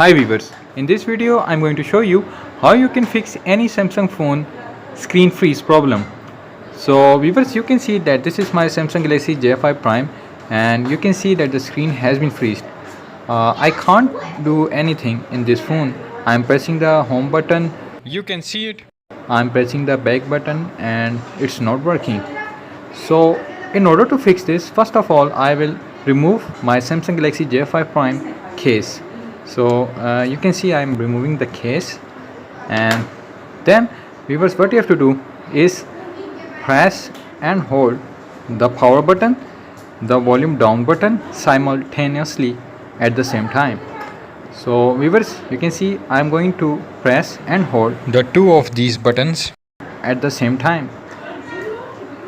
Hi viewers, in this video I'm going to show you how you can fix any Samsung phone screen freeze problem. So viewers, you can see that this is my Samsung Galaxy J5 Prime and you can see that the screen has been freezed. I can't do anything in this phone. I'm pressing the home button, you can see it. I'm pressing the back button and it's not working. So in order to fix this, first of all I will remove my Samsung Galaxy J5 Prime case. So you can see I'm removing the case, and then viewers, what you have to do is press and hold the power button, the volume down button simultaneously at the same time. So viewers, you can see I'm going to press and hold the two of these buttons at the same time,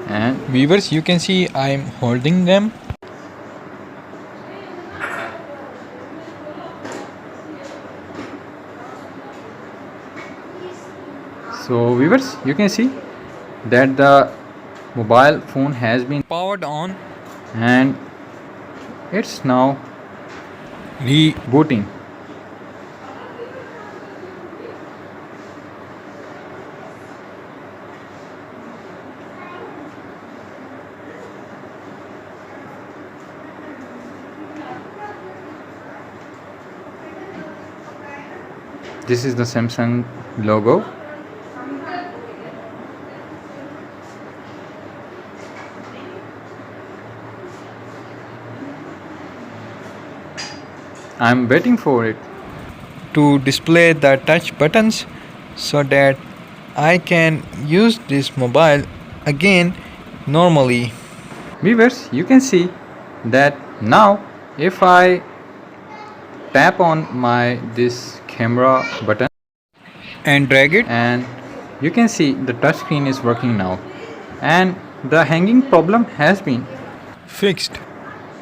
and viewers, you can see I'm holding them. So viewers, you can see that the mobile phone has been powered on and it's now rebooting. This is the Samsung logo. I'm waiting for it to display the touch buttons so that I can use this mobile again normally. Viewers, you can see that now if I tap on my this camera button and drag it, and you can see the touch screen is working now and the hanging problem has been fixed.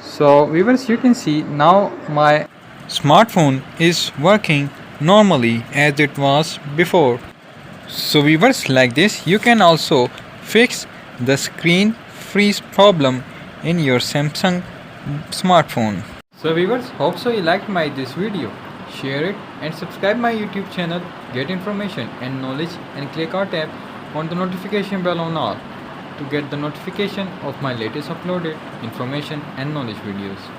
So viewers, you can see now my smartphone is working normally as it was before. So viewers, like this you can also fix the screen freeze problem in your Samsung smartphone. So viewers, hope so you liked my this video. Share it and subscribe my YouTube channel, get information and knowledge, and click or tap on the notification bell on all to get the notification of my latest uploaded information and knowledge videos.